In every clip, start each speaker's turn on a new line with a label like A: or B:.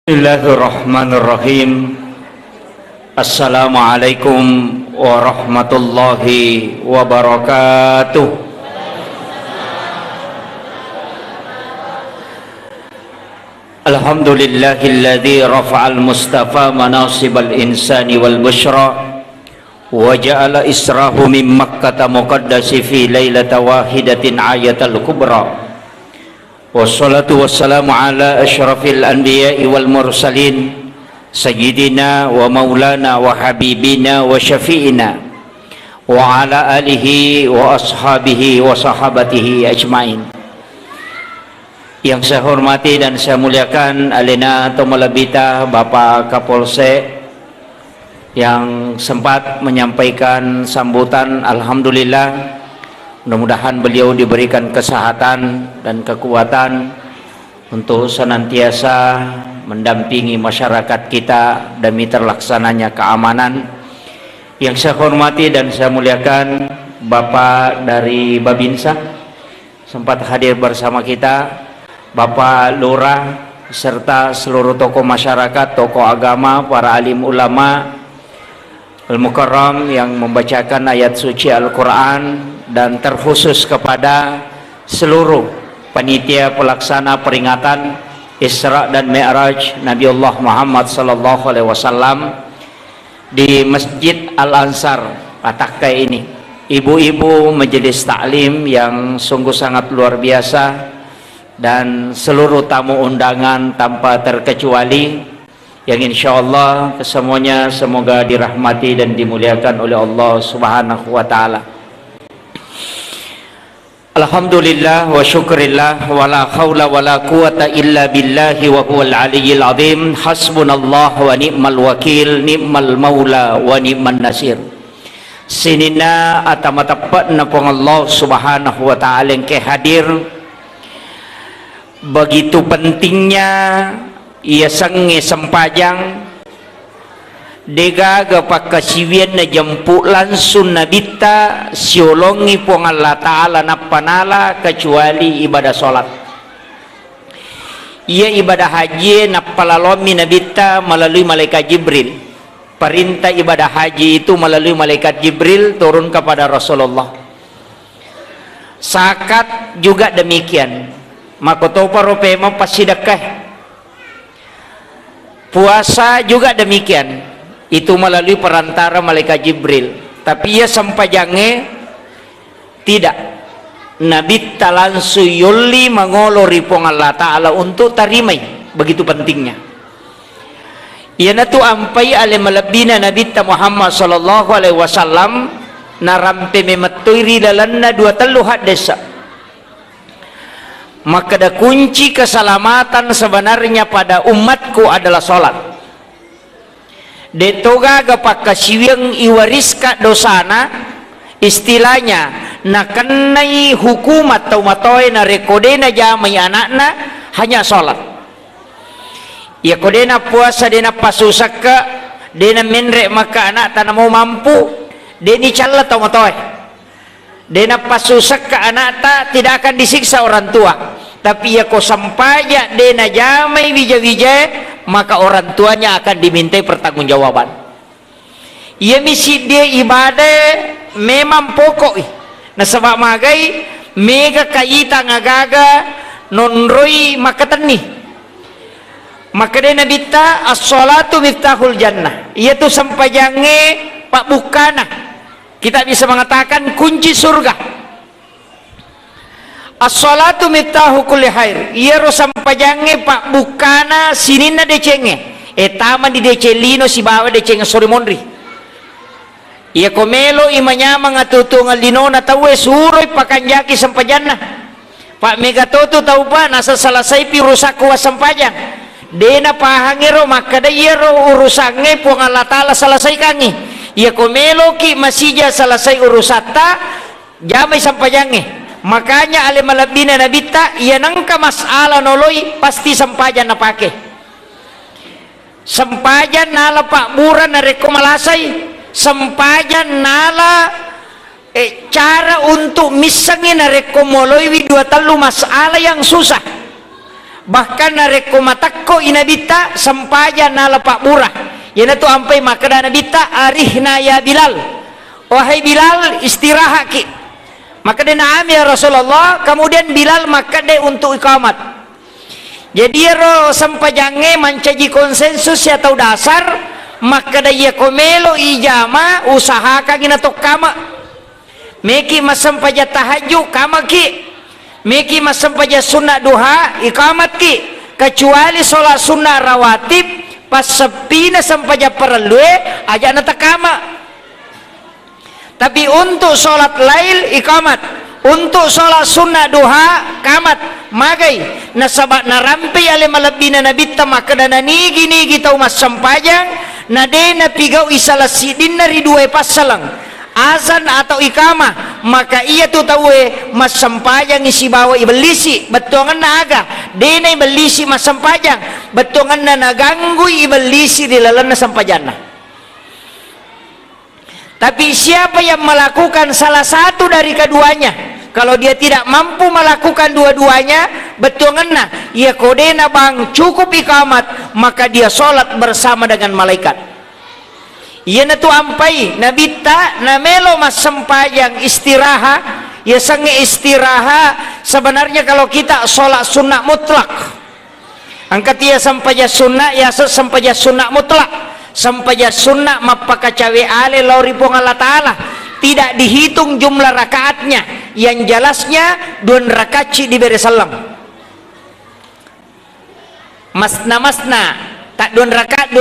A: Bismillahirrahmanirrahim. Assalamualaikum warahmatullahi wabarakatuh. Alhamdulillahilladzi rafa'al mustafa manasibal insani wal bushra wa ja'ala israhu min makkata muqaddasi fi lailata wahidatin ayatal kubra. Wassalatu wassalamu ala asyrafil anbiya'i wal mursalin sayyidina wa maulana wa habibina wa syafi'ina wa ala alihi wa ashabihi wa sahabatihi ajmain. Yang saya hormati dan saya muliakan Alena Tomalabita Bapak Kapolsek yang sempat menyampaikan sambutan. Alhamdulillah, mudah-mudahan beliau diberikan kesehatan dan kekuatan untuk senantiasa mendampingi masyarakat kita demi terlaksananya keamanan. Yang saya hormati dan saya muliakan Bapak dari Babinsa sempat hadir bersama kita, Bapak Lurah serta seluruh tokoh masyarakat, tokoh agama, para alim ulama Al-Mukarram yang membacakan ayat suci Al-Quran, dan terkhusus kepada seluruh panitia pelaksana peringatan Isra dan Mi'raj Nabiullah Muhammad sallallahu alaihi wasallam di Masjid Al-Ansar Patakai ini, ibu-ibu majelis taklim yang sungguh sangat luar biasa, dan seluruh tamu undangan tanpa terkecuali yang insyaallah kesemuanya semoga dirahmati dan dimuliakan oleh Allah Subhanahu wa taala. Alhamdulillah wa syukurillah wa la hawla wa la quwata illa billahi wa huwal aliyyil azim. Hasbunallah wa ni'mal wakil, ni'mal maula wa ni'man nasir. Sinina atamatapat na pong Allah Subhanahu wa ta'ala yang hadir. Begitu pentingnya ia sange sempajang dega pakasiwian na jampu langsung nabita siolongi pong Allah Ta'ala na panala kecuali ibadah solat. Ia ibadah haji na palalomi nabita melalui malaikat Jibril. Perintah ibadah haji itu melalui malaikat Jibril turun kepada Rasulullah. Zakat juga demikian. Makotopa ropema pasidakah. Puasa juga demikian, itu melalui perantara malaikat Jibril. Tapi ia sampajangnya tidak. Nabi talansu yulli mangolori pong Allah Ta'ala untuk tarimai, begitu pentingnya. Ia natu ampai ale malabina Nabi Muhammad sallallahu alaihi wasallam narampe mematuri dalanna dua teluhat desa. Maka ada kunci keselamatan sebenarnya pada umatku adalah solat. Detoga gapak kasiwang iwariska dosana, istilahnya nakenai hukum atau matoy na rekodena jamai anakna hanya solat. Ya kodena puasa dena pasusaka dena menrek maka anak tanah mau mampu deni calla atau matoy. Dena pasusak ke anak tak tidak akan disiksa orang tua, tapi ya ko sampaja dena jamai wija-wija maka orang tuanya akan dimintai pertanggungjawaban. Ia misi dia ibadah memang pokok nah sebab magai mega kaita ngagaga nonroi maka tani maka dena bita as-salatu miftahul jannah, yaitu sampajange pak bukana. Kita bisa mengatakan kunci surga. As-salatu miftahu kulli khair. Ia sampajange pak bukana sinina decenge. Etama di decelino si bawa decenge sore mondri. Ia komelo imanya mangatutu ngalino na tawe suroy pakanjaki sampajana. Pak megatoto tau pa nasa salasay pirusak kuwa sampajang. Dena pahangero maka da iyero urusange po Allah Ta'ala salasay kangi. Ia komelo ki masija selesai urusata jamai sampajange. Makanya ale malabina nabita ia nangka masalah noloi pasti sampajan na pake. Sampajan nala pak buran na rekomalasay. Sampajan nala cara untuk misangin na rekomoloi dua telu masalah yang susah.
B: bahkan nareko matakko inabita sampaja na lapak murah yana tu ampai maka nabita arihna ya Bilal, wahai Bilal istirahat ki. Maka dia naam ya Rasulullah, kemudian Bilal maka dia untuk iqamat. Jadi ro sampajange mancaji konsensus ya tahu dasar, maka dia komelo ijama usaha kagina tok kama meki masampaja tahajud kama ki, meki masampaja sunnah duha iqamat ki, kecuali sholat sunnah rawatib pas sepina sampaja perlu aja nata kama. Tapi untuk sholat lail iqamat, untuk sholat sunnah duha kamat magai nasabak narampi ale malabina nabita maka dana nigi tau mas sampajang nadena pigau isalasidin nari dua pasalang azan atau ikamah, maka ia tu tahu mas sampajang isi bawa ibelisi betongan naga dena ibelisi mas sampajang betongan na naganggu ibelisi di lalana sampajana. Tapi siapa yang melakukan salah satu dari keduanya, kalau dia tidak mampu melakukan dua-duanya, betul ngena ia kodena bang cukup iqamat, maka dia sholat bersama dengan malaikat. Ia natu ampai nabita namelo mas sempayang istirahat, ya sange istirahat. Sebenarnya kalau kita sholat sunnah mutlak, angkat ia sampaja sunnah, ya sampaja sunnah mutlak. Sampaja sunnah mapaka cawe ale lauri pong Allah Ta'ala tidak dihitung jumlah rakaatnya, yang jelasnya 2 rakaat diberi salam masna tak 2 rakaat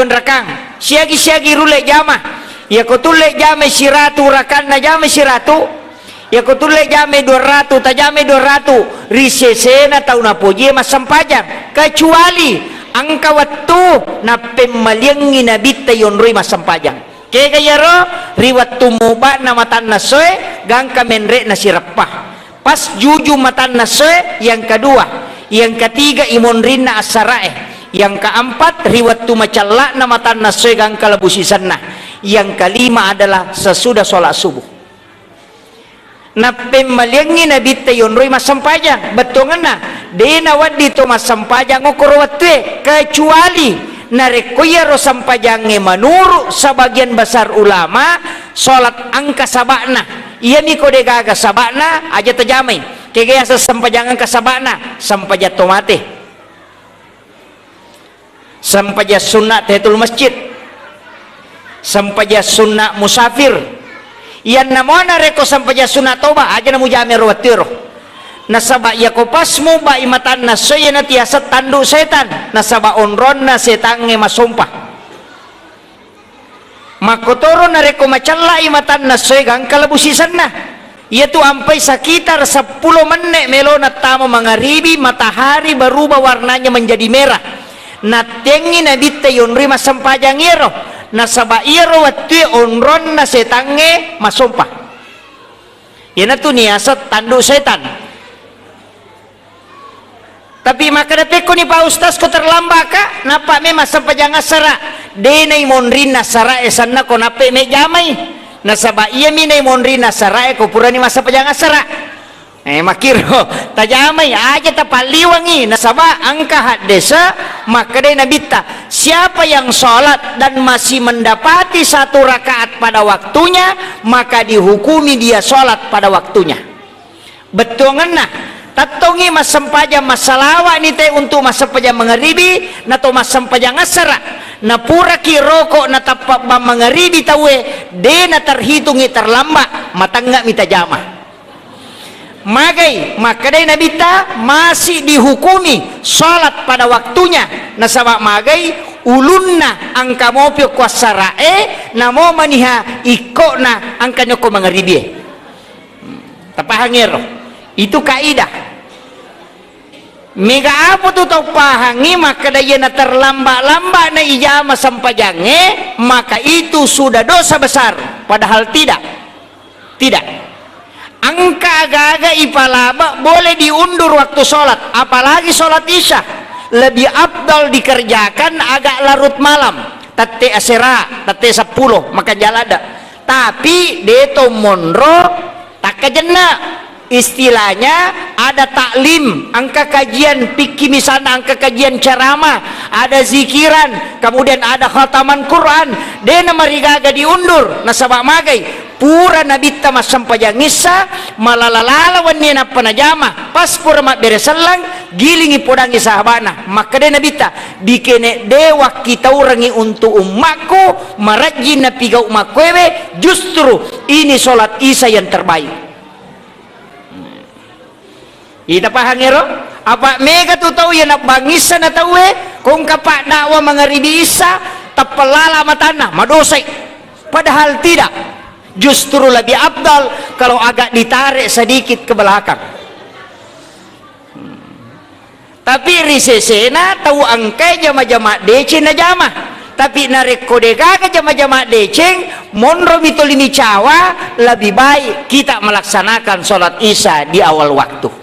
B: siagi rule jama ya kotule jame siratu rakan na jame siratu ya kotule jame 200 tajame 200 risesena tau na poje mas sampajang, kecuali angka waktu na pemaliangi nabita yon rui masampajang kaya kaya ro riwat tumuba na matan nasoe gang kamenre na sirapah pas juju matan nasoe yang kedua, yang ketiga imonrin na asarae, yang keempat riwat tumacalla na matan nasoe gang kalabusisan na, yang kelima adalah sesudah sholat subuh. Na pemaliangi nabita yon rui masampajang betongan na dena wadi to masampajang ukurwatwe, kecuali narekoya ro sampajange manuru sebagian besar ulama salat angka sabakna iya mi kode gaga sabakna aja terjamai kegaya sampajangan ka sabakna sampaja tomate sampaja sunnah tahiyatul masjid sampaja sunnah musafir yan namona reko sampaja sunnah toba aja namu jame ro watiro nasaba ya kopas mo ba imatan na soya na tiasa tandu setan nasaba onron na setange masumpah makotoro na reko macalla imatan na soya gang kalabusisan na yaitu ampai sekitar 10 menit melo na tamo mangaribi matahari berubah warnanya menjadi merah na tengi na bitte yonri masampajang iro nasaba iro watui onron na setange masumpah yana tu niasa tandu setan. Tapi maka dateko ni Pak Ustaz ko terlambat ka napa me masampajang asara denay monrin nasara esanna ko nape me jamay nasaba iya mi nay monrin nasara ko purani masampajang asara makiro tajamay aja tapaliwangi nasaba angka hadesa maka day nabita siapa yang sholat dan masih mendapati 1 rakaat pada waktunya maka dihukumi dia sholat pada waktunya betul ngena tatongi mas sampaja masalawa ni te untuk mas sampaja mengeribi nato mas sampaja ngasara na pura kiroko na tapak mengeribi tawe de na terhitungi terlambat matangga mita jama magai maka day nabita masih dihukumi salat pada waktunya nasabak magai ulunna angka mopio kuasarae namo maniha iko na angka nyoko mengeribi tapahangero itu kaidah mega apa tu tau pahangi maka daya na terlambat-lambat na ijama sampajange maka itu sudah dosa besar padahal tidak angka agak-agak ipalaba boleh diundur waktu sholat apalagi sholat isya lebih afdal dikerjakan agak larut malam tate asera tate 10 maka jalada tapi deto monro tak kejena istilahnya ada taklim, angka kajian fikih misalnya, angka kajian ceramah, ada zikiran, kemudian ada khataman Quran, dena marigaga diundur nasabak magai pura nabitta masampajangisa malalalalawan ni na panajama pas pura mak beresalang gilingi podangi sahabana, maka dena nabitta bikene dewa kita urangi untuk umatku marajin na piga umakwewe, justru ini sholat isya yang terbaik. Ita pahangero apa mega tu tahu ya nak bangisa na tahu kung kapak dakwa mengaribi isa tapalala matana madosai, padahal tidak, justru lebih abdal kalau agak ditarik sedikit ke belakang. Tapi risesena tahu angkai jama-jama deceng na jama, tapi narik kodega ke jama-jama deceng monro mitolimi cawa, lebih baik kita melaksanakan sholat isya di awal waktu.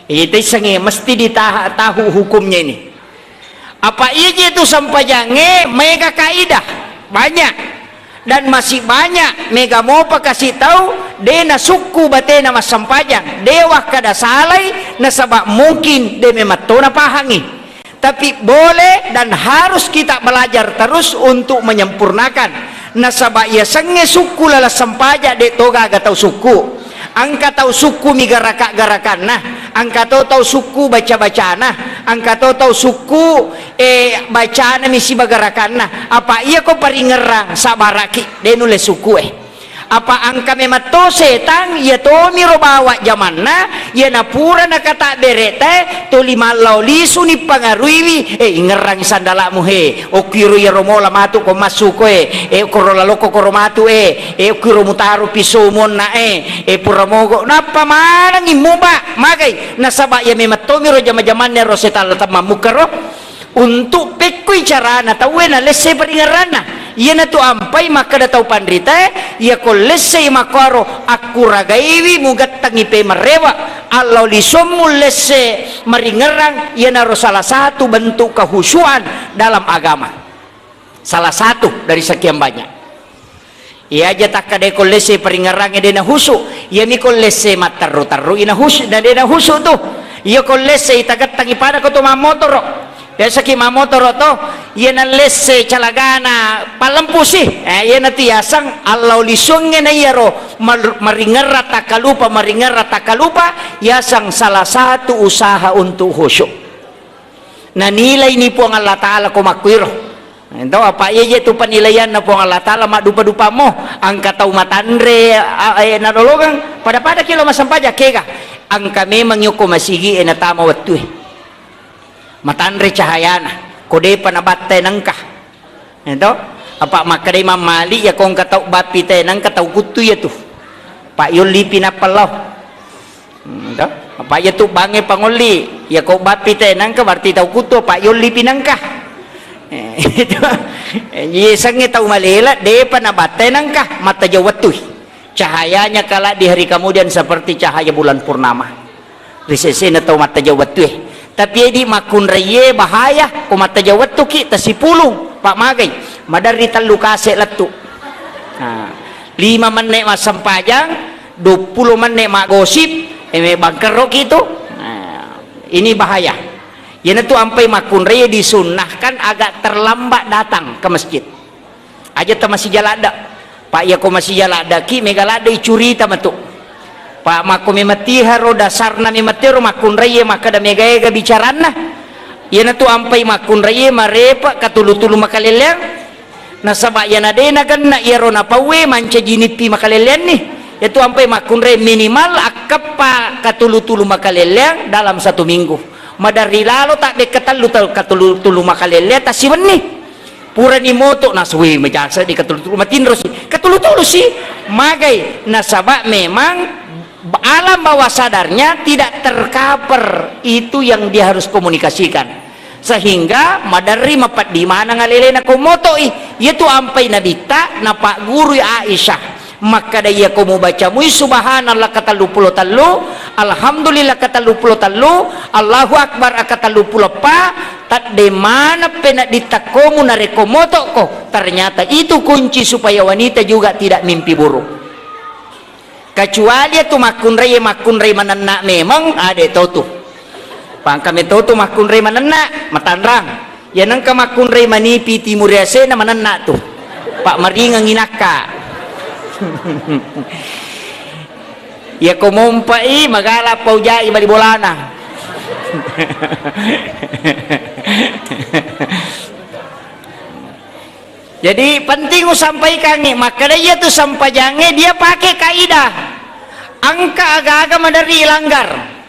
B: Itu sange mesti tahu hukumnya ini. Apa aja itu sampajange mega kaidah banyak, dan masih banyak mega mau kasih tahu dena suku batena mas sampajang dewa kada salai nasabak mungkin de mematona pahangi, tapi boleh dan harus kita belajar terus untuk menyempurnakan nasabak ya sange suku lala sampaja de toga gatau suku angka tahu suku mi garak-garakan nah, angka tahu suku baca-baca nah, angka tahu suku bacaan misi bagarakan nah, apa iya ko paringerang sabaraki denule suku apa angka memato setan ya to miro bawa zaman na ya napura na kata berete to lima lauli suni pangarui ngerang sandalamu o kiro ya romola matu ko masuko korola loko koromatu kiro mutaru pisumon na puramogo napa manang imuba magay nasaba ya memato miro zaman ne rosetal tamamukaro untuk pekui cara na tawe na lesse paringarana iya na tu ampai maka da tau pandrita iya ko lesse makaro aku ragaiwi mugat tangipe marewa Allah lisomul lesse maringerang iya na salah satu bentuk kehusuan dalam agama, salah satu dari sekian banyak. Iya aja tak kada ko lesse paringerang dena husu iya mi ko lesse mataru-taru ina husu dan dena husu tu iya ko lesse itagat tangipada ko tu mamotoro biasa ki mamotoro to yana lesse calagana palampusi yana tiasang Allah lisungnya na yaro maringera takalupa yasang salah satu usaha untuk khusyuk na nilai ni po ang Allah Ta'ala kumakwiro ito apa iya itu penilaian na po ang Allah Ta'ala madupa-dupa mo ang kataw matandre nanologang pada kilo masampaja kega ang kami mangyuko masigi natama watu matandre cahayana kode panabatte nangka ito apa makade mamali ya kong katau bapite nang katau kutu ya tu pak yuli pinapalaw ito apa ya tu bange pangoli ya kong bapite nangka berarti tau kutu pak yuli pinangka ito yesangnya tau malila de panabatte nangka mata jawatu cahayanya kala di hari kemudian seperti cahaya bulan purnama risesena tau mata jawatu tapi di makun reye bahaya kumata jawat tu ki tasipulung pak magai madari talu kase latu 5 menit mas sampajang 20 menit mak gosip bangkerok itu ini bahaya yana tu ampai makun reye disunnahkan agak terlambat datang ke masjid aja ta masih jalada pak ya ko masih jalada ki megalada icuri tamatu pak mako mematiha ro dasarna mematero makun reye maka da mega bicarana yana tu ampai makun reye marepa katulu-tulu makaleleang nasaba yana dena ganna yaro na pawe manca jinipi makalelean nih yaitu ampai makun reye minimal akapa katulu-tulu makaleleang dalam 1 minggu madari lalo tak de katulu-tulu makaleleang tasiwen nih pura ni moto naswi majasa di katulu-tulu matinro si katulu-tulu si magai nasaba memang alam bawah sadarnya tidak tercover itu yang dia harus komunikasikan sehingga madari mapat di mana ngalele na komoto yaitu ampai nabita na pak guru Aisyah maka daya ko mo baca muy subhanallah katalupulo talo alhamdulillah katalupulo talo Allahu akbar katalupulo pa tak de mana pena ditakomu na rekomoto ko ternyata itu kunci supaya wanita juga tidak mimpi buruk. kecuali tu makunrai manana memang ada tu pang kami tu makunrai manana matanrang ya nang ka makunrai manipi timur ase na manana tu pak maringang inaka ya kumumpai magala pau jai bali bolana jadi penting sampaikan nih maka dia tuh sampajangnya dia pakai kaidah angka agak-agak madari langgar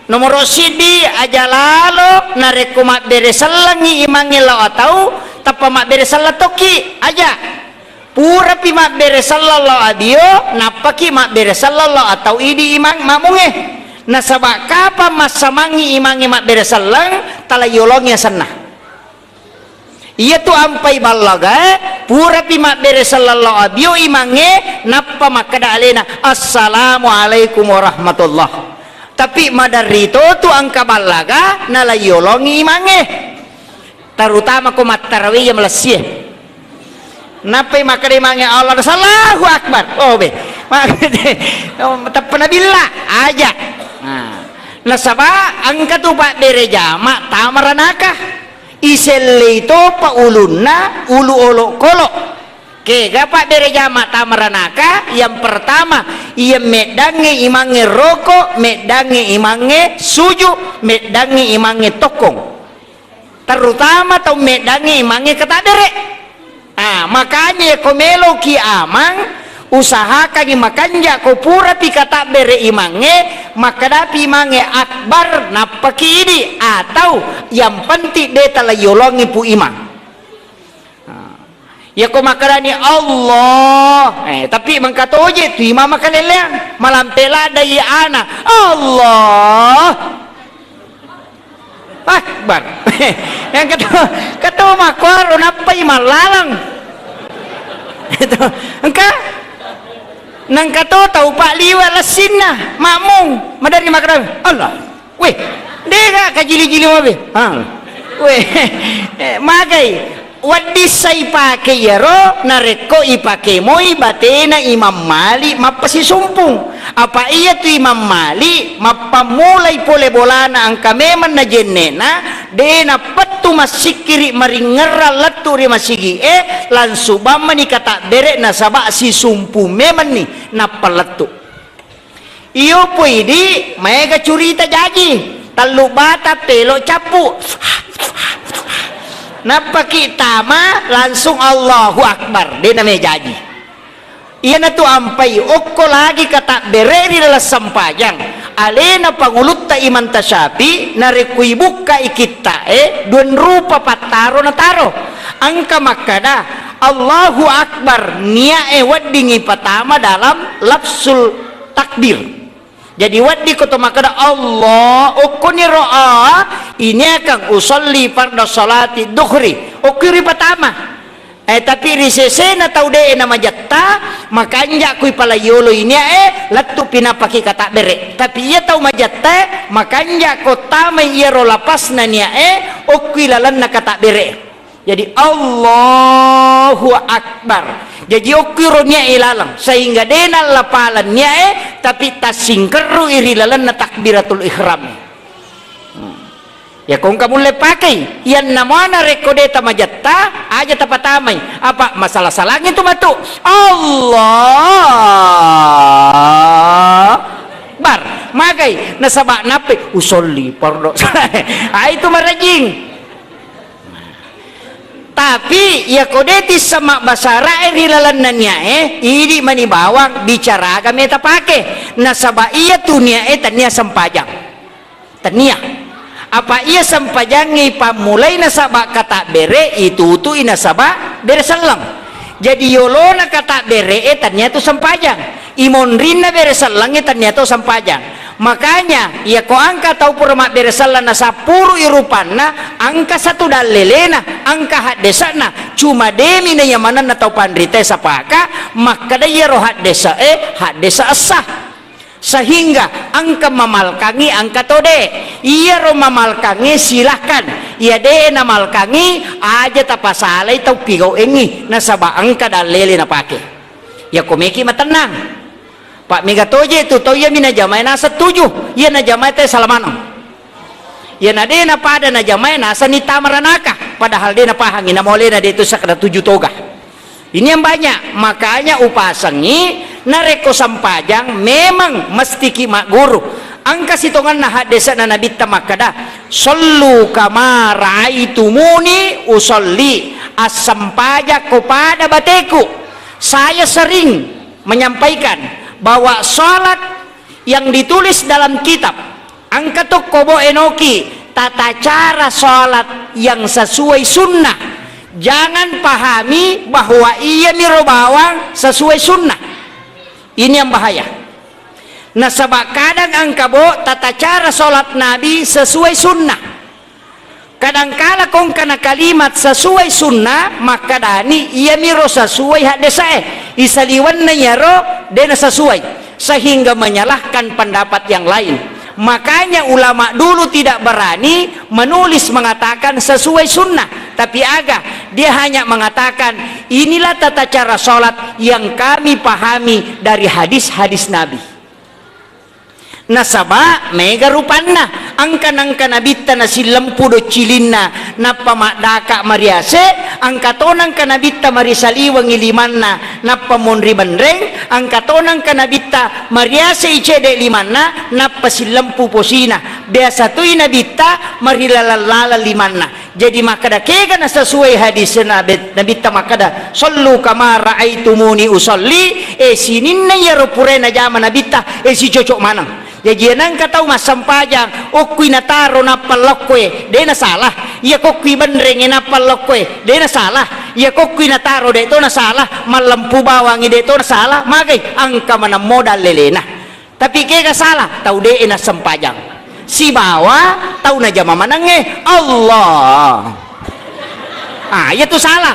B: nomor sidi aja lalu nareku mak beresalangi imangi lo atau tapa mak beresala toki aja pura pi mak beresala adio napaki mak beresala atau idi imang mamunge nasabak kapa masamangi imangi mak beresalang talayolongnya sana iya tu ampai balaga pura pimak bere sallallahu abio imange nappa makada alena assalamualaikum warahmatullah tapi madarito tu angka balaga nalayolongi imange terutama ko matarawih yang melesih napai makada imange Allah sallahu akbar oh be tapanabilla aja nasaba angka tu pak bere jama tamaranaka iselle itu pa ulunna ulu olok kolok ke gapak bere jama tamaranaka yang pertama ia medange imange rokok medange imange suju medange imange tokong terutama tau medange imange ketabere makanya komelo ki amang usahakan makanja ko pura pi kata bere imange maka dapi imange akbar napaki ini atau yang penting dia telah yolongi pu imang ya ko makarani Allah tapi mengkatoje tu imam makaleleang malam pela dai ana Allah akbar yang kata makor napa imam lalang itu engka nang kato tau pak liwat lasinna makmung madari makaram Allah weh dega kajili-jili mabe weh magai wadisai pakai yaro nareko ipake moi batena Imam Malik mapasi sumpung apa iya tu Imam Malik mapamulai pole bolana angka meman na jennena dena petu masikiri maringera letu ri masigi lansu bama ni kata bere na sabak si sumpu meman ni napaletu iyo puidi mega curita jaji talu bata pelo capu napa kita mah langsung Allahu Akbar dia namanya jadi iya na tu ampai okko lagi kata bereri dalam sampajang alena pangulut ta iman tasyabi narekui buka ikita duen rupa pataro na taro angka makada Allahu Akbar nia wadingi pertama dalam lafsul takbir jadi wadi koto makada Allah okoni ro'a ini akan usolli farda salati dukhri okiri pertama tapi risese na tau de nama jatta makanya kui pala yolo ini latu pinapaki kata bere tapi ia tau majatta makanya kota iya ro lapas na nia okui lalan na kata bere jadi Allahu Akbar jadi okironya ilalang sehingga denal lapalannya tapi tasingkeru iri lalan na takbiratul ihram ya kung kamu le pakai yan namana rekodeta majatta aja tapatamay apa masalah salangin tu matu Allah bar magay nasaba nape usolli pardo itu marajing tapi ya kodeti sama basara rilalannya ini mani bawang bicara agama eta pake nasaba iya tunia tania sampajang tania apa iya sampajangi pamulai nasaba kata bere itu tu inasaba bere salam jadi yolona kata bere tania tu sampajang imonrina bere salang tania tu sampajang makanya ya ko angka tau pura mak beresalan na sapuru irupana angka satu dalelena angka hadesana cuma demi na yamanan na tau pandrite sapaka maka daya roh hadesa hadesa asah sehingga angka mamalkangi angka tode iya ro mamalkangi silahkan iya de na malkangi aja tapasalay tau pigaw engi nasaba angka dalele na pake ya komeki matenang Pak Megatoje itu toya mina jamai na setuju ia na jamai teh salamano ia na de na pada na jamai na sanita maranaka padahal de na pahangi na mole na de itu sakada 7 toga. Ini yang banyak, makanya upasangi nareko sampajang memang mesti kimak guru angka sitongan na hadesa na nabita makada sallu kama raaitumuni usolli as-sampajak kepada bateku. Saya sering menyampaikan bahwa sholat yang ditulis dalam kitab angkatuk kobo enoki tata cara sholat yang sesuai sunnah. Jangan pahami bahwa ia miro bawang sesuai sunnah. Ini yang bahaya. Nah sebab kadang angkabo tata cara sholat Nabi sesuai sunnah. Kadangkala kong kana kalimat sesuai sunnah maka dani ia miro sesuai hadesae isaliwan na nyaro dena sesuai sehingga menyalahkan pendapat yang lain. Makanya ulama dulu tidak berani menulis mengatakan sesuai sunnah, tapi agak dia hanya mengatakan inilah tata cara sholat yang kami pahami dari hadis-hadis Nabi. Nasaba mega rupanna angka nabita na silampu do cilinna na pamadaka mariase angkatonang kanabita marisaliwang ilimanna na pamonri bandreng angkatonang kanabita mariase icede limanna na pasilampu posina biasa tu inabita marilalala limanna. Jadi makada kega na sesuai hadis nabita makada sallu kama raaitumuni usolli sininna yaro purena jama nabita si cocok manang. Jadi nang katau mas sampajang okui nataro na palokwe de na salah ya kokui bandreng na palokwe de na salah ya kokui nataro de to na salah malampu bawang de to na salah magai angka mana modal lelena tapi kega salah tau de na sampajang si bawa tau na jama manange Allah ya tu salah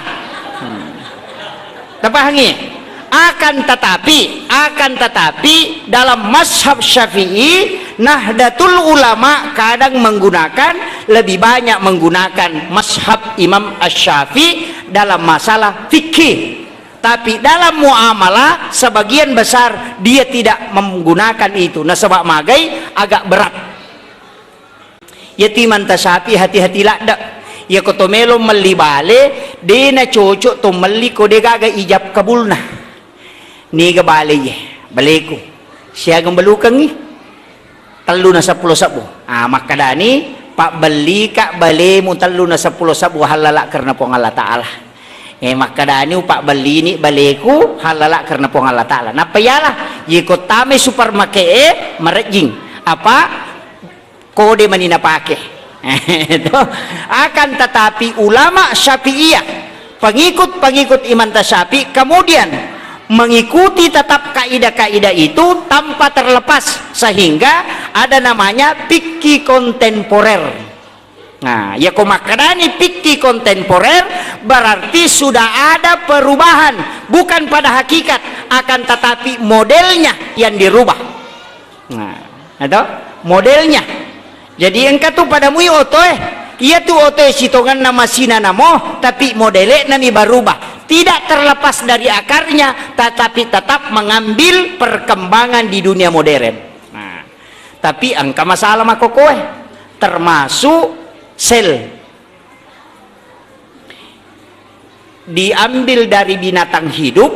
B: tapahangi. Akan tetapi dalam mazhab Syafi'i Nahdlatul Ulama kadang menggunakan lebih banyak menggunakan mazhab Imam Asy-Syafi'i dalam masalah fikih, tapi dalam muamalah sebagian besar dia tidak menggunakan itu. Nah sebab magai agak berat yatiman tasapi hati-hatilah dak ya kotomelo melibale dena cocok to meli ko de gaga ijab kabulna ni ga bale ye baleku siya gang balukang ni telu na 10 sabu makadani pak beli ka bale mo telu na 10 sabu halala karena po Allah taala makadani pak beli ni baleku halala karena po Allah taala napayala ye ko tame supermarket marejing apa kode manina pake itu akan tetapi ulama Syafi'iyah pengikut Imam Syafi'i kemudian mengikuti tetap kaidah-kaidah itu tanpa terlepas sehingga ada namanya fikih kontemporer. Nah, ya komakadani fikih kontemporer berarti sudah ada perubahan bukan pada hakikat akan tetapi modelnya yang dirubah. Nah, atau modelnya. Jadi engkau tu pada mui otoe, ia tu otoe sitongan nama sina namo tapi modele nami berubah. Tidak terlepas dari akarnya tetapi tetap mengambil perkembangan di dunia modern. Nah, tapi angka masalah makokoe termasuk sel diambil dari binatang hidup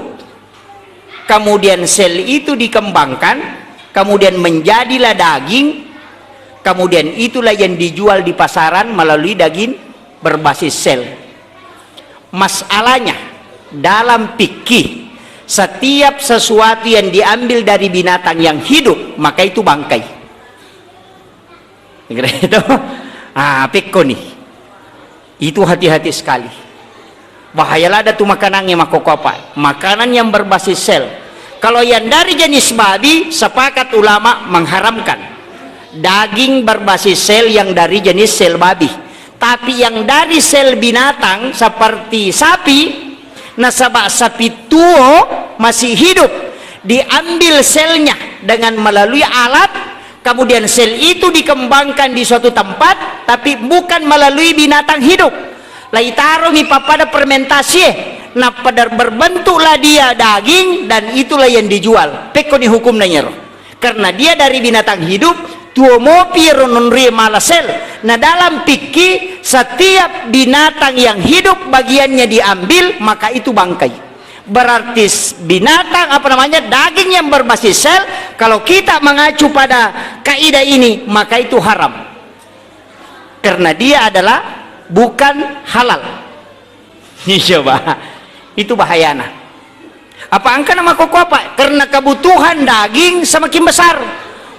B: kemudian sel itu dikembangkan kemudian menjadilah daging kemudian itulah yang dijual di pasaran melalui daging berbasis sel. Masalahnya dalam fikih setiap sesuatu yang diambil dari binatang yang hidup maka itu bangkai. Itu pikko nih itu hati-hati sekali bahayalah ada tuh makanannya makokapa makanan yang berbasis sel. Kalau yang dari jenis babi sepakat ulama mengharamkan daging berbasis sel yang dari jenis sel babi, tapi yang dari sel binatang seperti sapi nasabah sapi tuo masih hidup diambil selnya dengan melalui alat kemudian sel itu dikembangkan di suatu tempat tapi bukan melalui binatang hidup lai taruh mi papada fermentasi nah pada berbentuklah dia daging dan itulah yang dijual. Peko ni hukum nanya karena dia dari binatang hidup tuo mopi rononri malasel. Nah dalam fikih setiap binatang yang hidup bagiannya diambil maka itu bangkai. Berarti binatang apa namanya daging yang berbasis sel kalau kita mengacu pada kaidah ini maka itu haram karena dia adalah bukan halal. Ini coba itu bahayana. Apa angka nama koko apa? Karena kebutuhan daging semakin besar.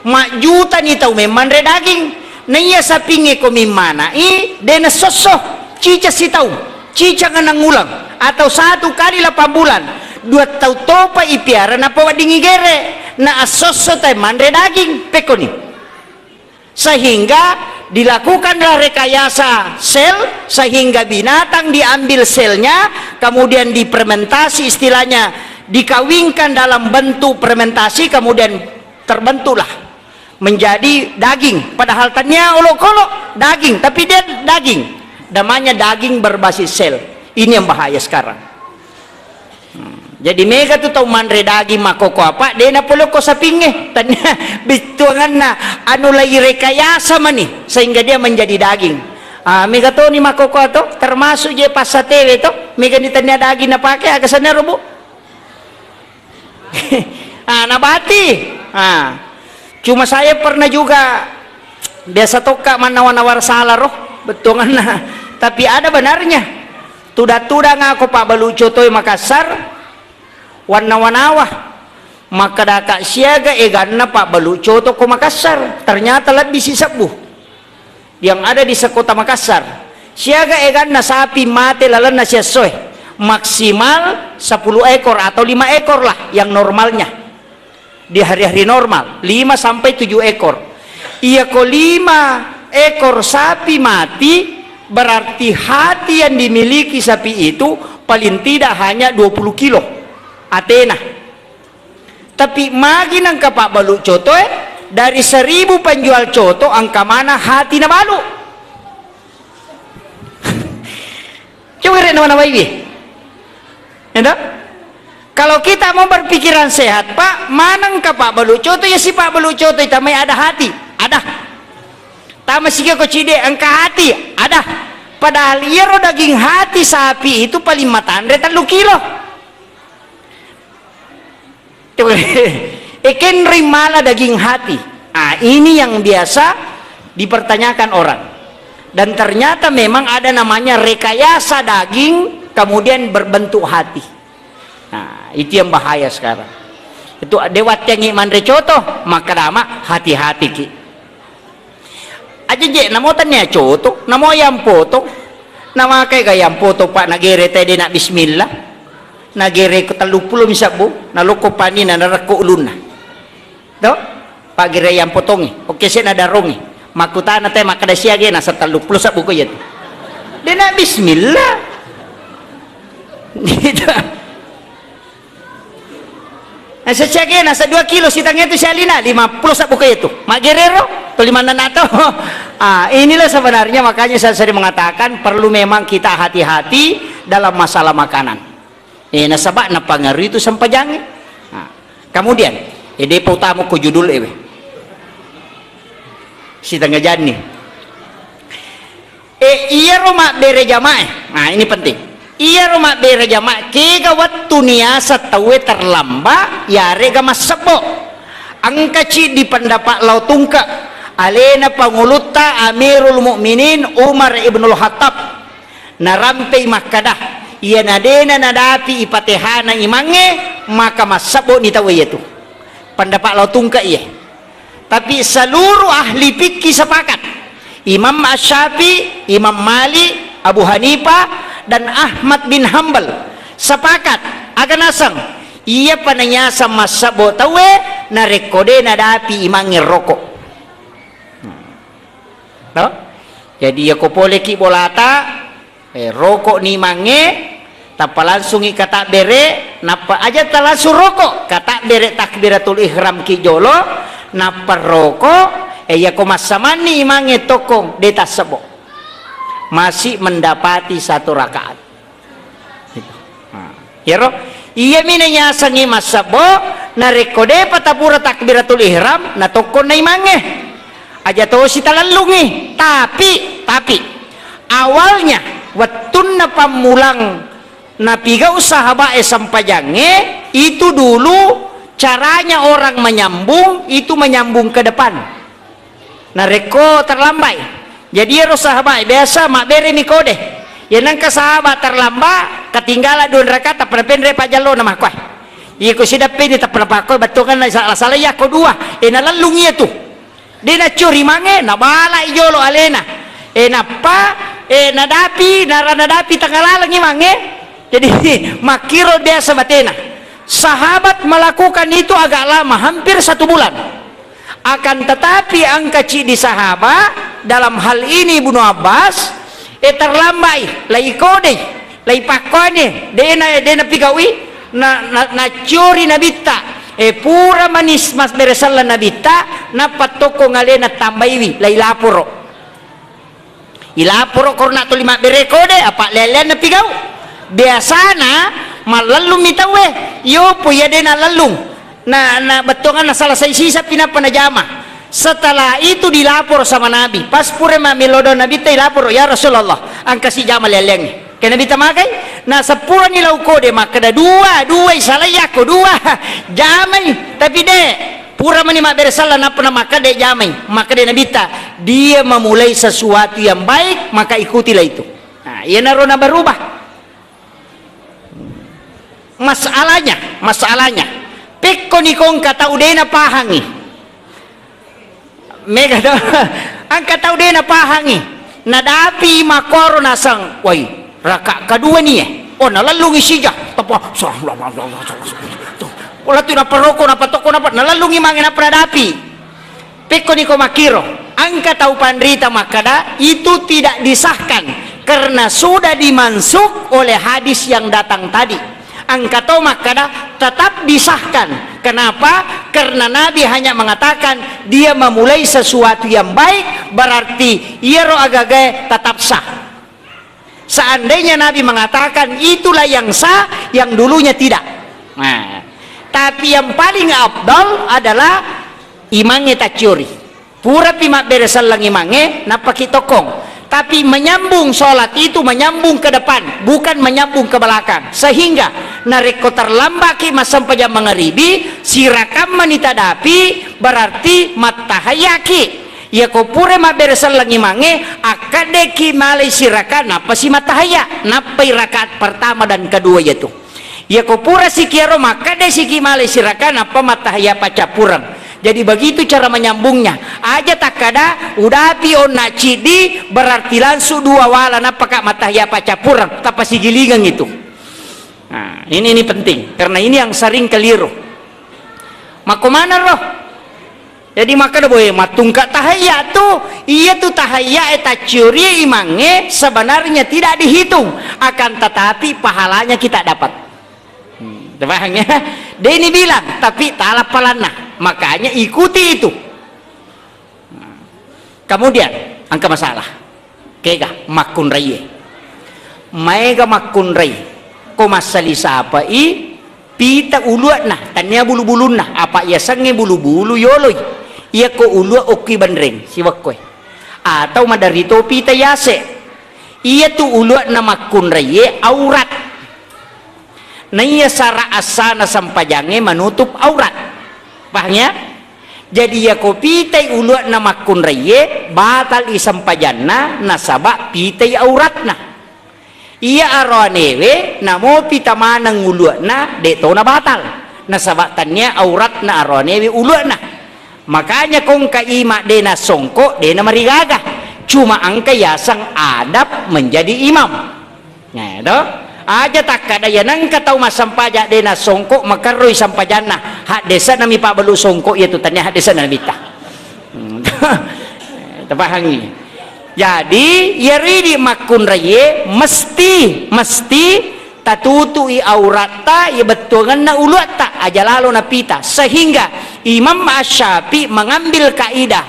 B: Mak juta ni tahu memang re daging. Naya sapinge ko mimana dena sosoh cica si tahu. Cica nganang ulang atau 1 kali 8 bulan. 2 tahu topa ipiara na pawadingi gere na asoso tay mandre daging pekoni. Sehingga dilakukanlah rekayasa sel sehingga binatang diambil selnya kemudian difermentasi istilahnya dikawinkan dalam bentuk fermentasi kemudian terbentuklah menjadi daging padahal tanya olok-olok daging tapi dia daging namanya daging berbasis sel. Ini yang bahaya sekarang. Jadi mega tu tahu mandre daging makoko apa dia na polo ko sa pinge tanya bituangan na anu lagi rekayasa mani sehingga dia menjadi daging. Mega to ni makoko to termasuk je pas sa TV to mega ni tanya daging na pakai agak sana robo. Nabati. Cuma saya pernah juga biasa toka manawan-nawar salah roh betungan na tapi ada benarnya. Tuda-tuda ngako Pak Baluco toy Makassar warna-wanawa maka daka siaga eganna Pak Baluco to ko Makassar ternyata lebih si sebuh yang ada di sekota Makassar siaga eganna sapi mate lalan na siya soy maksimal 10 ekor atau 5 ekor lah yang normalnya di hari-hari normal 5 sampai 7 ekor iya ko 5 ekor sapi mati berarti hati yang dimiliki sapi itu paling tidak hanya 20 kilo Athena. Tapi magi nang ka Pak Balu coto dari 1000 penjual coto angka mana hati na balu. Coba ren mana bayi. Entah? Kalau kita mau berpikiran sehat, Pak, manang ka Pak Balu coto ya si Pak Balu coto tamai ada hati, ada. Tama sige ko cide angka hati, ada. Padahal iro daging hati sapi itu paling matandre 3 kilo. Eken rimala daging hati. Ini yang biasa dipertanyakan orang. Dan ternyata memang ada namanya rekayasa daging kemudian berbentuk hati. Nah, itu yang bahaya sekarang. Itu dewat yang mandre coto, maka nama hati-hati ki. Aja je namo tanya coto, namo yang foto. Nama kay gayam foto Pak nagere tadi nak bismillah. Nagere ko 30 misabu, naloko pani na narako ulun na. Do? Pagire yang potongi. Oke saya nadarongi. Makuta na tayo makada siya gina sa 30 sabu ko yan. Di na bismillah. Dito. Nasa siya gina sa 2 kilo sitangnya itu siya lina 50 sabu ko ito. Magirero, tuliman na nato. Inilah sebenarnya makanya saya sering mengatakan perlu memang kita hati-hati dalam masalah makanan. Nasabak na pangaruh itu sampajang. Kemudian, ide pautamu ko judul ewe. Si tangga jani. Iya rumah bere jamaah. Nah ini penting. Iya rumah bere jamaah. Kega waktu niasa tawe terlamba, ya rega masebo. Angka ci di pendapat lau tungka. Alena panguluta Amirul Mukminin Umar ibnul Khattab. Narampe makadah. Ia nadena nadapi ipatehana imange maka masabo ni tawe itu pendapat lau tungka iya tapi seluruh ahli fikih sepakat Imam Asy-Syafi'i, Imam Malik, Abu Hanifah dan Ahmad bin Hanbal sepakat akan asang ia pananyasa masabo tawe na rekode nadapi imange rokok no? Jadi ya kopole ki bolata rokok ni mange tapa langsung kata bere napa aja langsung rokok kata bere takbiratul ihram ki jolo napa rokok ya komasamani mange tokong deta sebo masih mendapati 1 rakaat Hero iya minanya sangi masabo na rekode patapura takbiratul ihram na tokon na imange aja to si talalungi tapi awalnya wattun na pamulang na pigaw sahabae sampajange itu dulu caranya orang menyambung itu menyambung ke depan na reko terlambai jadi hero sahabat biasa mak bere mikode ya nangka sahabat terlambat ketinggalan 2 rakaat tak pernah pendre pajalo nama kuah iya ko sida pende tak pernah pakoy batungan na salah ya ko dua nalalung iya tu dina curi mange na bala ijolo alena napa nadapi naradapi tangalalang mange jadi makiro biasa batena sahabat melakukan itu agak lama hampir 1 bulan akan tetapi angka di sahabat dalam hal ini Ibnu Abbas terlambai lai kode lai pakone dena pigawi na curi nabita pura manis mas beresalla nabita na patoko ngalena tambaiwi lai laporo ilaporo korna to 5 bere kode apa lelen na pigaw biasana malalum mitawe yo po ya dena lalung na betongan na salah sisa pinapanajama setelah itu dilapor sama Nabi pas pure mamilodo Nabi tay lapor ya Rasulullah ang kasi jama leleng kaya Nabi tamakai na sepura nilaw ko de makada dua isalaya ko dua jamay tapi de pura mani maberesala na pernah makade jamay makade Nabi ta dia memulai sesuatu yang baik maka ikutilah itu nah iya naro na berubah masalahnya pekko ni kong kata udena pahangi mega do ang kata udena pahangi nadapi makoro nasang wai raka kedua ni nalalungi sija tapa wala tu na paroko na patoko na nalalungi mangina pradapi pekko ni ko makiro ang kata upandrita makada itu tidak disahkan karena sudah dimansuk oleh hadis yang datang tadi angkato makada tetap disahkan. Kenapa? Karena Nabi hanya mengatakan dia memulai sesuatu yang baik, berarti iero agage tetap sah. Seandainya Nabi mengatakan itulah yang sah, yang dulunya tidak. Nah, tapi yang paling abdal adalah imange tacuri. Pura pimak beresal lang imange napakitokong. Tapi menyambung sholat itu menyambung ke depan, bukan menyambung ke belakang. Sehingga nareko terlambaki masam pajam mengeribi, sirakam manitadapi berarti matahayaki. Ya ko pure maberesal lagi mange akadeki malai sirakan apa si matahaya napai rakaat pertama dan kedua yaitu. Ya ko pura sikiaro makade siki malai sirakan apa matahaya pacapurang. Jadi begitu cara menyambungnya. Aja tak kada udah piona cidi berarti langsung dua wala napaka matahya pacapurang tapa sigilingan itu. Nah, ini penting karena ini yang sering keliru. Makomana roh? Jadi maka boleh matungka tahaya tuh iya tuh tahaya eta curi imange sebenarnya tidak dihitung akan tetapi pahalanya kita dapat. Paham ya? Dia ini bilang tapi talapalana makanya ikuti itu. Kemudian angka masalah kega makun raye maega makun raye ko masali sapa pita uluat nah tanya bulu-bulun nah apa ya sange bulu-bulu yoloy iya ko uluat oki bandreng siwak koy atau madarito pita yase iya tu uluat na makun raye aurat na iya sara asana sampajange menutup aurat. Pahnya? Jadi ya ko pitay uluat na makun raye batal isampajanna nasaba pitay auratna. Iya aranewe namo pitamanang uluat na deto na batal. Nasabatannya aurat na aranewe uluat na. Makanya kung kaima de na songko de na marigaga. Cuma ang kayasang adab menjadi imam. Nah, do? Aja tak kada yanang katau masampaja dena songko makaroy sampajana hak desa nami pak balu songko itu tanya hak desa nami ta tapahangi jadi yari di makun raye mesti tatutui aurata ya betungan na uluata aja lalu na pita sehingga Imam Asy-Syafi'i mengambil kaidah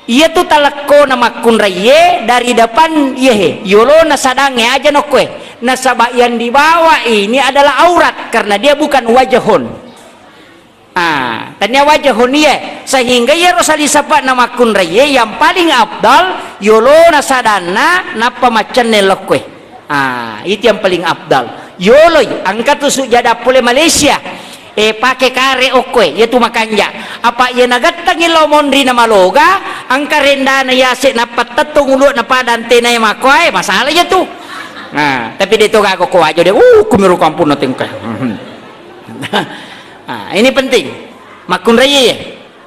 B: ia tu talakko na makun raye dari depan yehe yolo na sadange aja nokwe nasabah yang dibawa ini adalah aurat karena dia bukan wajahun. Tanya wajahun ya, sehingga ya rosali sapa nama kunraya yang paling abdal yolo nasadana napa macan nelokwe. Itu yang paling abdal. Yoloy angkat tusuk jada pole Malaysia. Pakai kare okwe yaitu makanja apa ia nagatang ilaw mondri na maloga ang karenda na yase na patatong ulo na padante na yung makoy masalah ya tu. Tapi dito ako kuha dia kumiru kampun natin ka. Ini penting makunraya ya,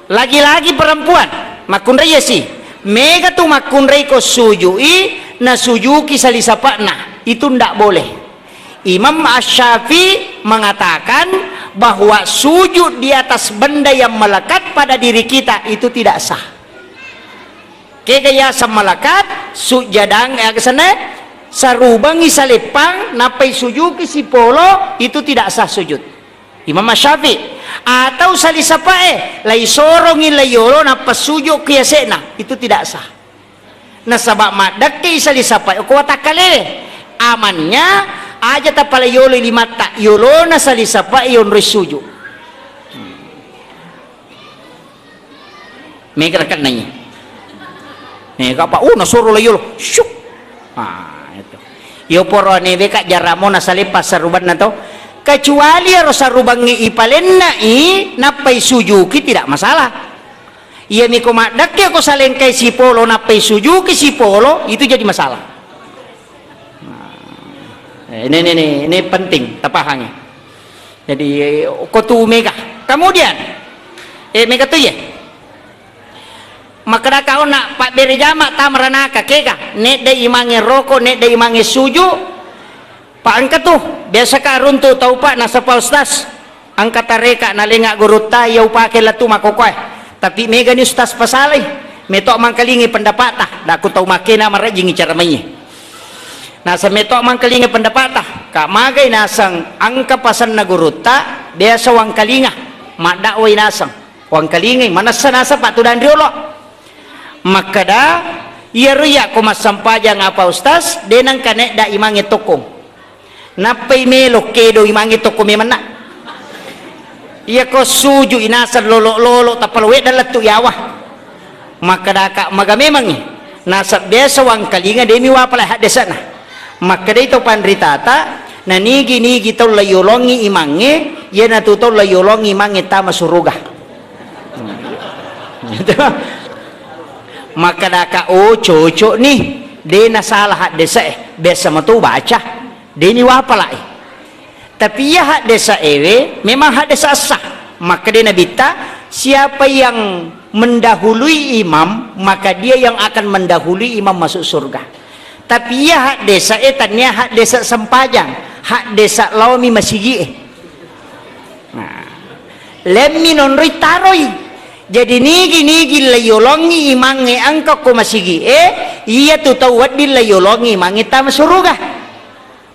B: lagi-lagi perempuan makunraya sih mega tu makunraya ko sujui na sujuki salisapa na itu ndak boleh. Imam Asy-Syafi'i mengatakan bahwa sujud di atas benda yang melekat pada diri kita itu tidak sah. Kaya sa melekat sujadang kesana sarubang isalipang napai sujud si polo itu tidak sah sujud. Imam Asy-Syafi'i atau salisapae lay sorongin layolo napasujud kiyasena itu tidak sah. Nasabak madak kay salisapae ko takalele amannya aja tapala yolo limata yolo na salisapa iyon resujo. Mega kan nanya. Mega apa? Nasoro la yolo. Syuk. Itu. Yo poro nebe ka jaramo na salipas saruban na to. Kecuali ro sarubang ni ipalen na napay sujuki tidak masalah. Iya mi komadak ya ko salengkay si polo napay sujuki si polo itu jadi masalah. Ini penting tapahangnya. Jadi kotu mega. Kemudian mega tu ya. Maka kau nak pak berjama tamranaka keka. Nek de imange roko, nek de imange suju. Pak angkat tuh biasa ka runtu tau pak nasa pa ustaz. Angkat tareka nalenga guruta yau pakai latu makokoy. Tapi mega ni ustaz pasalay. Metok mangkalingi pendapat tah. Dak ku tau makena marajingi cara mainnya. Nasa metok mangkalinga pendapat kak magay nasang angka pasan na guruta biasa wang kalinga madakway nasang wang kalingay manasa nasa patudan riolo makada iya riya kumasampajang apa ustaz denang kanek da imangi tokong napay melo kedo imangi tokong memana iya ko suju inasan lolo tapalwe dalatu yawa makada kak maga memang nasa biasa wang kalinga demi wapala hadesana maka dito pandritata na nigi tau layolongi imange yan natutaw layolongi imange tama suruga. Maka daka coco nih de nasalah hak desa biasa matu baca de ni wapala tapi ya hak desa memang hak desa sah maka de nabita siapa yang mendahului imam maka dia yang akan mendahului imam masuk surga. Tapi ya hak desa etannya hak desa sempajang hak desa lawmi masigi lemmi non ritaroi jadi nigi layolongi imange angka ko masigi iya tu tawad di layolongi imange ta masuruga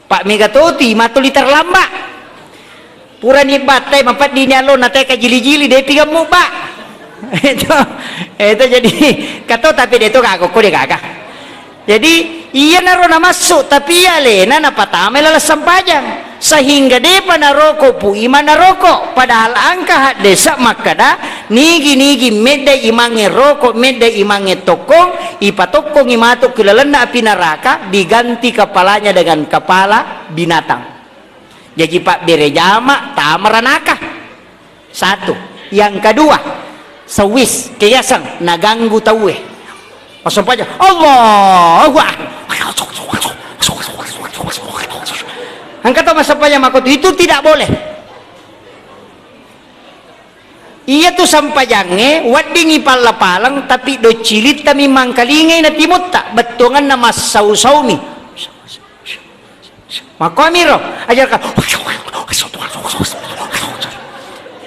B: pak megatoti matuliter lamba pura ni batai mapat di nyalo nate ka jili-jili de tiga mu pak itu jadi kato tapi de to kagok ko de kagak jadi iya narona masuk tapi iya lena napatame lalas sampajang sehingga de panaroko pu iman naroko padahal angka hak desa makada nigi mede imange roko mede imange tokong ipatokong imatok kilalana api neraka diganti kepalanya dengan kepala binatang. Jadi pak berejama tamaranaka satu yang kedua sawis kiasang naganggu tawe pasampajang Allahu Akbar angkat masampajang makoto itu tidak boleh iya tuh sampajangnya wadingi palapalang tapi do cilit kami mangkalingay na timut tak betungan na masau-saumi makomiro ajar ka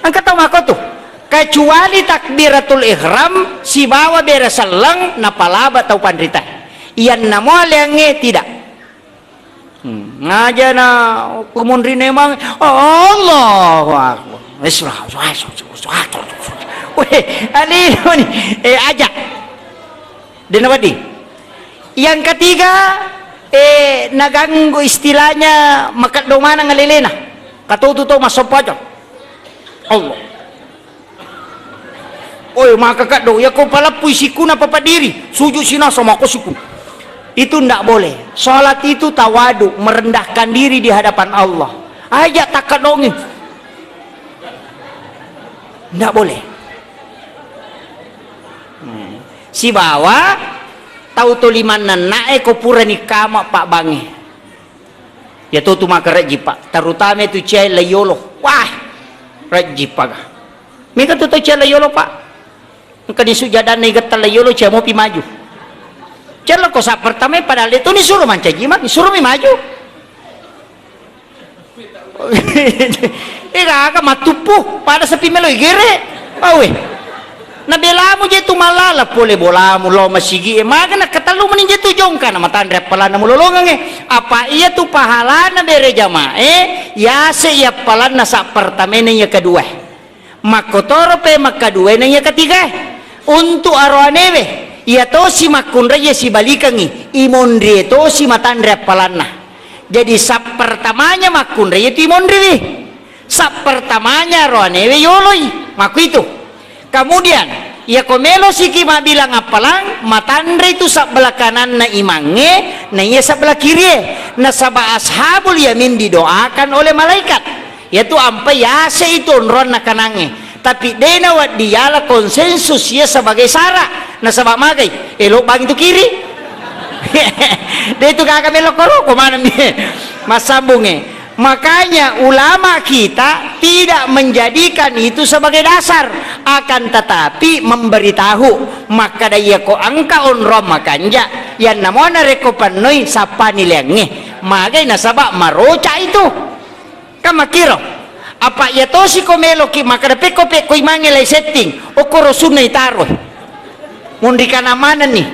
B: angkat makoto kecuali takbiratul ihram si bawa berasalang na palaba tau pandrita iyan na mo aliange tidak ngaja na kumundri memang Allahu Akbar weh alino ni ajak dinawadi yang ketiga naganggo istilahnya makat domana ngalilena katututo masop aja Allah oi maka kado ya kau pala puisiku na papadiri sujud sina sama aku siku itu ndak boleh. Salat itu tawadu, merendahkan diri di hadapan Allah. Aja takadongi ndak boleh. Si bawa tahu tu liman nae ko pura ni kama pak bangi ya tu maka reji pak terutama itu cai layolo wah reji pak mika tu cai layolo pak mika di sujadan ni gatal layolo cai mau pi maju cai ko sa pertama padahal itu ni suruh manca jimat ni suruh mi maju iraga matupu pada sepi melo igere awe na belamu je tu malala pole bolamu lo masigi maga na katalu manin je tu jongka na matandre pala na mulolongang apa iya tu pahala na bere jamae ya se ya pala na sa pertamene ya kedua makotoro pe makadua na ya ketiga untuk arwanewe ya to si makundra ya si balikangi imondri to si matandre pala na jadi sa pertamanya makundra ya tu imondri sa pertamanya arwanewe yoloi maku itu. Kemudian ya komelo si kima bilang apalang matandre itu sebelah kanan na imange na iya sebelah kiri na sabah ashabul yamin didoakan oleh malaikat yaitu ampai ya itu onron na kanange tapi dena wat diala konsensus ya sebagai sara na sabah magai elok bang itu kiri dia itu kakak melok koro kemana nih mas sambungnya. Makanya ulama kita tidak menjadikan itu sebagai dasar akan tetapi memberitahu maka daya ko angka onrom makanja yang namanya reko panoi sapa nilenge magai nasaba maroca itu kamakiro apa ya tosi komelo ki maka dapat ko pe ko imangele setting o korosun itaro mundika namana nih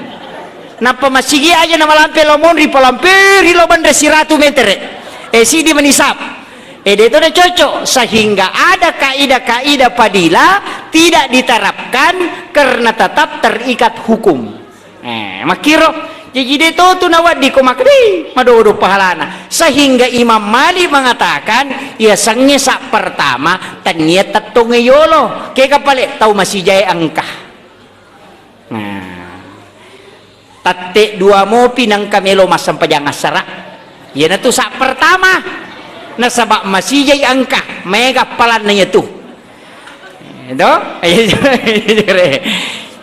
B: napa masigi aja nama lampe lo mondri palampiri lo bande 100 meter sidi menisap itu udah cocok sehingga ada kaidah-kaidah padila tidak diterapkan karena tetap terikat hukum makiro jadi itu tuh nawadi komakri madodo pahalana sehingga Imam Malik mengatakan ya sangnya sak pertama tanya tatunge yolo kayak kapale tahu masih jaya angka tate dua mopi nang kamelo masam pajang asara ya na tu sak pertama na sabak masih jay angka mega palan na itu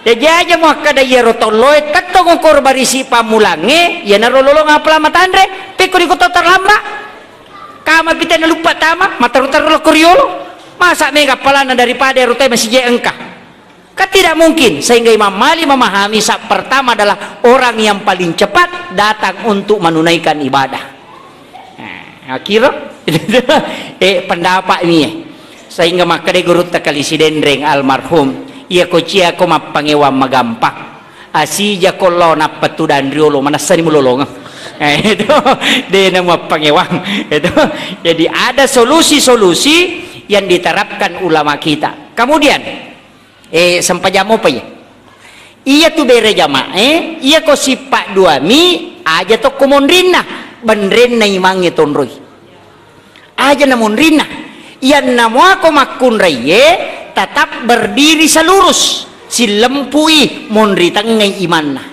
B: ya aja mo kada yero toloy tatong kor barisi pamulange ya na rololo nga pala matandre peko di ko terlamba kama pita na lupa tama matarutar lo koryolo masa mega palan na daripada rutay masih jay angka kan tidak mungkin sehingga Imam Malik memahami sak pertama adalah orang yang paling cepat datang untuk menunaikan ibadah akhirnya pendapat ini sehingga maka de guru takali si dendreng almarhum ia kocia ko mapangewa magampak asija kollo na patudan riolo manasani mulolong itu de na mapangewang itu jadi ada solusi-solusi yang diterapkan ulama kita kemudian sampajamo pa ya iya tu bere jama iya ko sipak dua mi aja to komondrina bandren na imangi tonroy aja namun rina yan namo ako makunraye tetap berdiri selurus si lempui monritang ngay iman na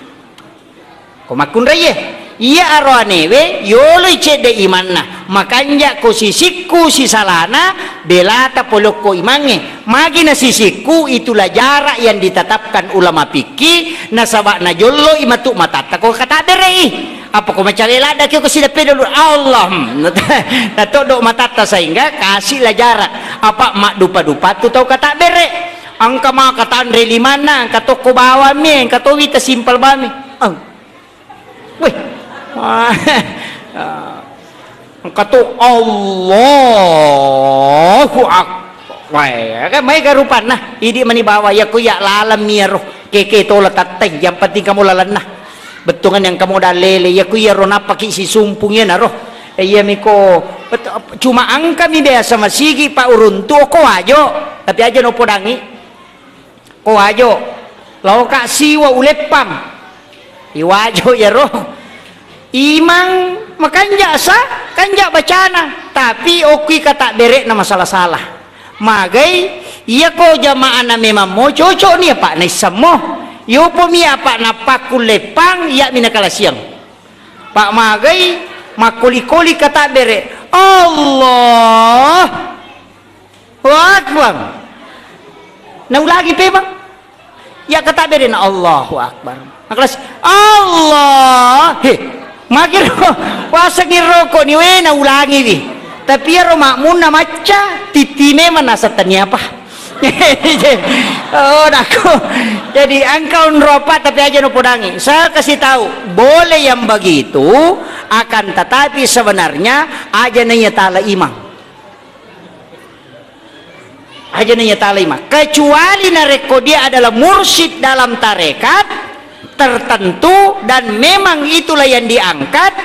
B: ko makunraye iya arwanewe yoloy cede iman na makanya ko sisiku si salana belata polok ko imange magi na sisiku itulah jarak yang ditetapkan ulama fikih na sabak na jollo imatu matata ko kata derei apa ko mencari lada kyo ko sila pedalo Allah natodok matata sehingga kasihlah jarak apa mak dupa-dupa tu tahu kata bere angka mak kata andre limana angka toko bawa mi angka to wita simpel bami weh angka to Allahu akbar wah kan mai garupan nah idi mani bawa ya ku ya lalam miaro keke to latateng yang penting kamu lalan nah betungan yang kamu dah lele ya ku ya rona paki si sumpungnya naroh iya miko cuma angka mi dia sama sigi pak uruntu ko ajo tapi aja no podangi ko ajo lau kak siwa ulepam iwajo ya roh imang makanja sa kanja bacana tapi oki kata berek na masalah salah magay iya ko jamaah na memang mo cocok ni apa na isamo yo po mi apa na pakulepang iya minakalasiyang pak magay makuli-kuli kata berek Allah Akbar naulagi pe bang ya kata berek na Allahu Akbar nakalas Allah makir wasa rokok ni na ulangi di tapi ya makmun na maca titime manasatanya apa oh aku jadi engkau neropat tapi aja no podangi saya kasih tahu boleh yang begitu akan tetapi sebenarnya aja nanya tala imam aja nanya tala imam kecuali nareko dia adalah mursyid dalam tarekat tertentu dan memang itulah yang diangkat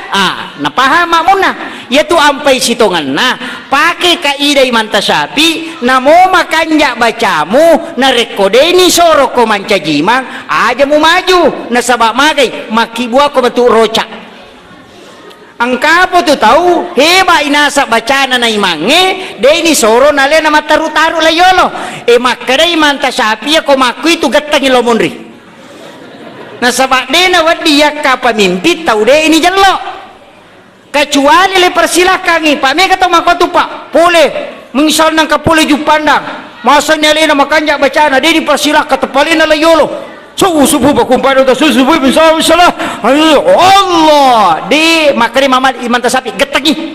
B: nah paham makmuna yaitu ampai sitongan nah pakai kaidah iman tasyafi namo makanja bacamu na rekodeni soro ko manca jimang aja mu maju na sabak magai makibua ko batu rocak angka po tu tahu heba inasa bacana na imange deni soro na le na mataru-taru layolo makada iman tasyafi ko makui tu gatangi lomonri nah sabak dena wadi yakka pemimpin tahu deh ini jelok kecuali le persilahkan ni pak me kata makotu pak boleh mengisal nang kapole ju pandang masa nyalena makanja bacana dia dipersilahkan tepalina la yolo subuh bakumpada ta subuh bisa salah Allah di makari mamad iman tasapi getangi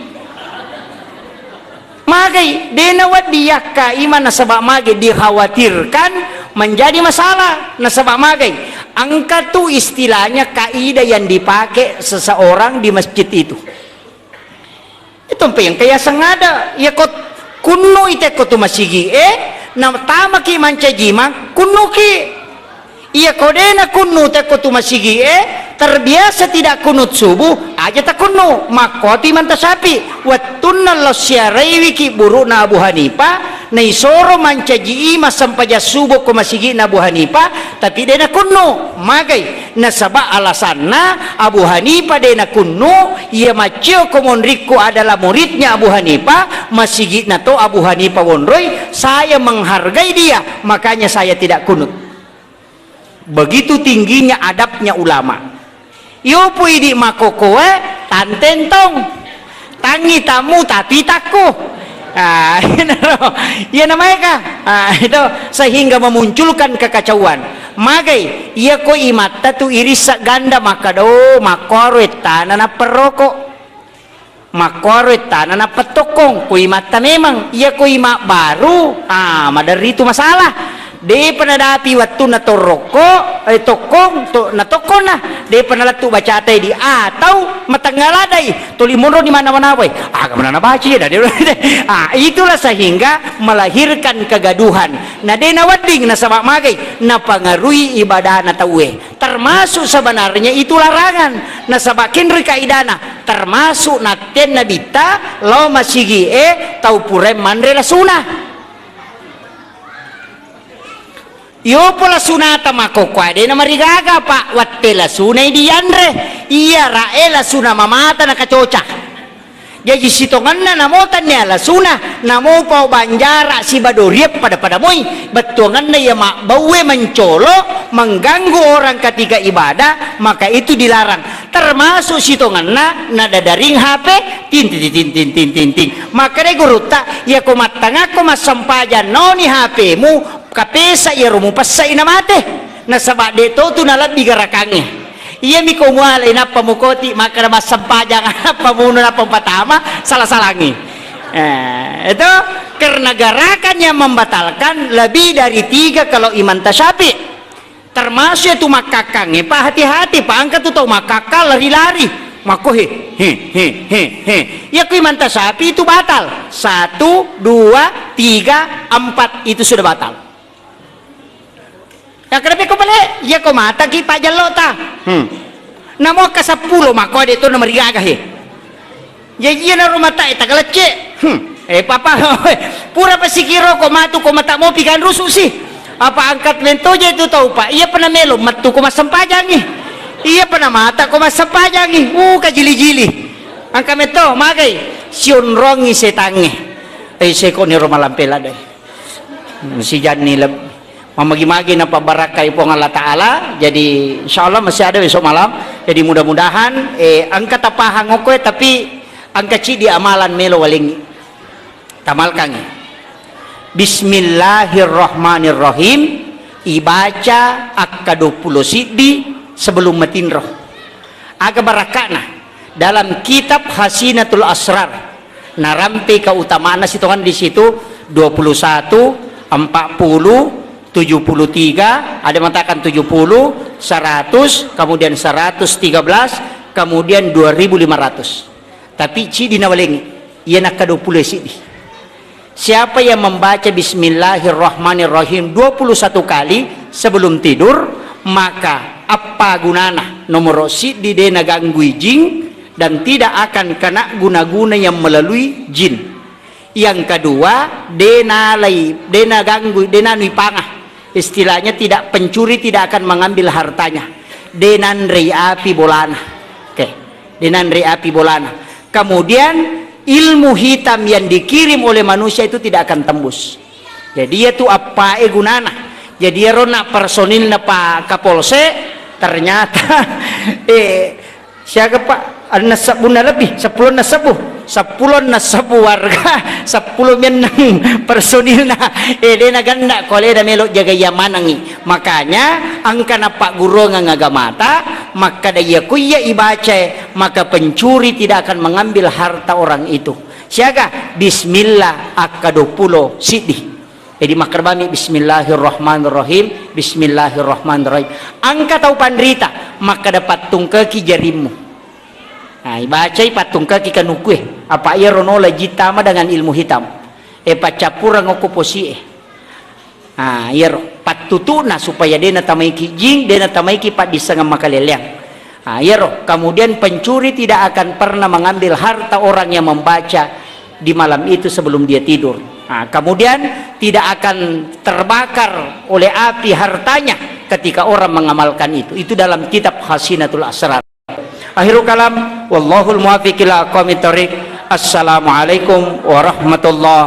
B: magai dena wadi yakka iman nasabak mage dikhawatirkan menjadi masalah nasabak magai angka tu istilahnya kaidah yang dipakai seseorang di masjid itu yang kaya sengada ya kot kuno ite kotu masigi na tama ki manca jima kuno ki iya kodena kuno te kotu masigi terbiasa tidak kunut subuh aja tak kuno makoti mantasapi wattunna losyaraiwi ki buruna Abu Hanifah na isoro mancaji ima sampaja subuh ko masigi na Abu Hanifah tapi dena kuno magay nasaba alasanna Abu Hanifah dena kuno ia macio ko monriku adalah muridnya Abu Hanifah masigi na to Abu Hanifah wonroy saya menghargai dia makanya saya tidak kunut begitu tingginya adabnya ulama yo puidi makokoe tantentong tangi tamu tapi takku ya namanya kah itu sehingga memunculkan kekacauan magai ia ko imata tu irisa ganda makado makorwet tanana perokok makorwet tanana petokong ko imata memang ia ko ima baru madari itu masalah de penadapi waktu na toroko tokong to na tokon na de penalatu baca teh di atau matanggaladai tolimono di mana-mana we mana na baca ya itulah sehingga melahirkan kegaduhan na de na wading na sabak magai na pangarui ibadah na tawe termasuk sebenarnya itu larangan na sabakin kaidana termasuk naten nabita lo masigi tau purem mandre la sunah yo pola sunata makokwa de na marigaga pak wattela sunai diandre iya raela suna mamata na kacoca jadi sitonganna namotan niya la suna namo pau banjara si badoriep pada moy betuangan na ya mak bawe mencolo mengganggu orang ketika ibadah maka itu dilarang termasuk sitonganna na dadaring HP tin maka de guruta ya ko matanga ko masampajan noni HP mu kapesa ya rumu pasai namate na sabak de to tu nalat bigarakange iya mi ko mualay na pamukoti maka na masampajang apa muna na pampatama salah-salangi itu karena garakannya membatalkan lebih dari 3 kalau iman tasyafi termasuk itu makakange pak hati-hati pak angkat tu tahu makakal lari-lari mako ya ku iman tasyafi itu batal 1, 2, 3, 4 itu sudah batal. Yang kenapa kau balik? Ya kau mata ki pak jalo ta. Namo ka 10 mako ada itu nomor 3 he. Ya iya na rumah ta eta galece. Papa pura pasikiro ko matu ko mata mo pikan rusu sih. Apa angkat lento je itu tahu pak? Iya pernah melo matu ko masampajang nih. Iya pernah mata ko masapajangi. Kajili-jili. Ang kami to, magay. Sionrongi setange. Seko ni Romalampela day. Si Jan nila mamagi-magi na pabarakay po ng Allah Ta'ala. Jadi insyaallah masih ada besok malam. Jadi mudah-mudahan ang katapahang ko tapi ang kaci di amalan melo waling tamalkang. Bismillahirrahmanirrahim. Ibaca akka-20 siddi sebelum matinroh. Aga barakana dalam kitab Hasinatul Asrar. Narampi keutamaan situkan di situ 21, 40, 73, ada mengatakan 70, 100, kemudian 113, kemudian 2500. Tapi cidi nawalengi, ia nak 20 sidi. Siapa yang membaca Bismillahirrahmanirrahim 21 kali sebelum tidur, maka apa gunana nomor sidi dena ganggu jin dan tidak akan kena guna-guna yang melalui jin. Yang kedua, dena ganggu, dena nipangah. Istilahnya tidak pencuri tidak akan mengambil hartanya. Denandri api bolana. Oke, denandri api bolana. Kemudian ilmu hitam yang dikirim oleh manusia itu tidak akan tembus. Jadi itu apa gunana? Jadi rona personil na Pak Kapolsek ternyata siapa Pak ada 10 na lebih 10 na 10 warga 10 menang personil na na ganda kole da melok jaga yamanangi. Makanya angka na Pak Guru ngagamata maka daya kuya ibaca maka pencuri tidak akan mengambil harta orang itu. Siaga bismillah akka-20 siddi. Jadi makarbami bismillahirrahmanirrahim, bismillahirrahmanirrahim. Angka tahu pandrita maka dapat tungkaki jarimu. Nah, ibaca patung kaki kanukue. Apa ia ronola jitama dengan ilmu hitam. Pacapura ngokuposi. Ah, iya patutuna supaya dena tamaiki jing, dena tamaiki pat disangam makaleliang. Ah, iya kemudian pencuri tidak akan pernah mengambil harta orang yang membaca di malam itu sebelum dia tidur. Nah, kemudian tidak akan terbakar oleh api hartanya ketika orang mengamalkan itu. Itu dalam kitab Hasinatul Asrar. Akhirul kalam, wallahul muwaffiq ila aqwamit thoriq. Assalamualaikum warahmatullahi